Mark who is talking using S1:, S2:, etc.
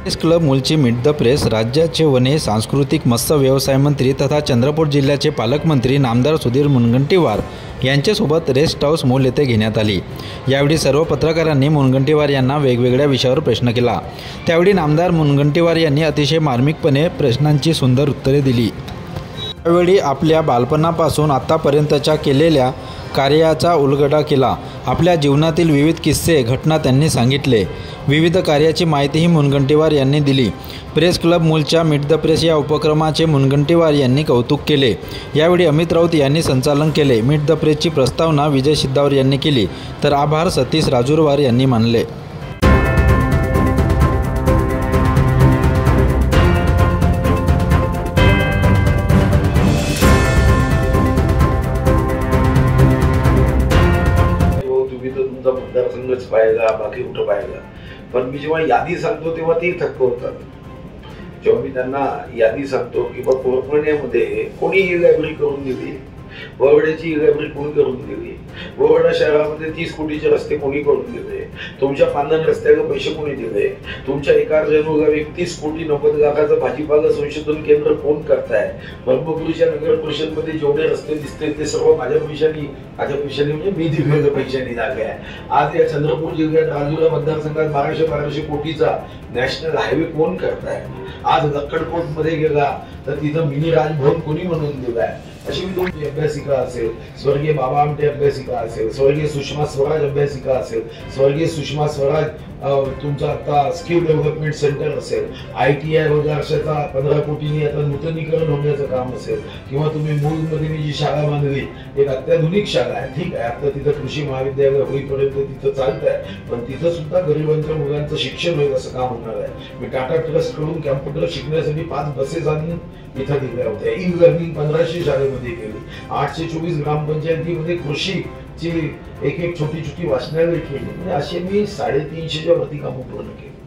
S1: Press club मूलची meet the press राज्याचे वने सांस्कृतिक मत्स्य व्यवसाय मंत्री तथा चंद्रपूर जिल्ह्याचे पालकमंत्री नामदार सुधीर मुनगंटीवार यांच्यासोबत रेस्ट हाऊस मूल येथे घेण्यात आली। यावेळी सर्व पत्रकारांनी मुनगंटीवार यांना वेगवेगळ्या विषयावर प्रश्न केला। त्यावेळी नामदार मुनगंटीवार यांनी अतिशय मार्मिकपणे प्रश्नांची सुंदर उत्तरे दिली। त्यावेळी आपल्या बालपणापासून आतापर्यंतच्या केलेल्या कार्याचा उलगडा केला। आपल्या जीवनातील विविध किस्से घटना त्यांनी सांगितले। विविध कार्याची माहितीही मुनगंटीवार यांनी दिली। प्रेस क्लब मूलच्या मीट द प्रेस या उपक्रमाचे मुनगंटीवार यांनी कौतुक केले। यावेळी अमित राऊत यांनी संचालन केले। मीट द प्रेसची प्रस्तावना विजय सिद्धावर यांनी केली, तर आभार सतीश राजूरवार यांनी मानले।
S2: मतदारसंघच पाहिला, बाकी कुठं पाहिला, पण मी जेव्हा यादी सांगतो तेव्हा ते थक्क होतात। जेव्हा मी त्यांना यादी सांगतो की बा कोरपण्यामध्ये कोणी ही लायब्ररी करून दिली, वरवड्याची लायब्ररी कोणी करून दिली, वरवडा शहरामध्ये 30 कोटीचे रस्ते कोणी करून दिले, तुमच्या पांधन रस्त्याला पैसे कोणी दिले, तुमच्या एका रेणूगावी 30 कोटी 90 लाखाचं भाजीपाला संशोधन केंद्र कोण करताय, ब्रह्मपुरीच्या नगर परिषदमध्ये जेवढे रस्ते दिसते ते सर्व माझ्या पैशानी म्हणजे मी दिलेल्या पैशानी झाले आहे। आज या चंद्रपूर जिल्ह्यात राजुरा मतदारसंघात 1200 कोटीचा नॅशनल हायवे कोण करताय। आज लक्कडकोट मध्ये गेला तर तिथं मिनी राजभवन कोणी म्हणून दिलाय। अशी मी तुमची अभ्यासिका असेल, स्वर्गीय बाबा आमटे अभ्यासिका असेल, स्वर्गीय सुषमा स्वराज अभ्यासिका असेल, स्वर्गीय सुषमा स्वराज तुमचा आता स्किल डेव्हलपमेंट सेंटर असेल, ITI वर्षाचा 15 कोटींनी आता नूतनीकरण होण्याचं काम असेल, किंवा तुम्ही मूलमध्ये जी शाळा बांधली एक अत्याधुनिक शाळा आहे, ठीक आहे, आता तिथं कृषी महाविद्यालय होईपर्यंत तिथं चालत आहे, पण तिथं सुद्धा गरिबांच्या मुलांचं शिक्षण होईल असं काम होणार आहे। मी टाटा ट्रस्ट कडून कॅम्प्युटर शिकण्यासाठी 5 बसेस आणून इथं दिल्या होत्या। ई लर्निंग 1500 शाळेमध्ये केली। 824 ग्रामपंचायतीमध्ये कृषीची एक छोटी वाचनालय केली। म्हणजे असे मी 350च्या वरती कामं पूर्ण केली।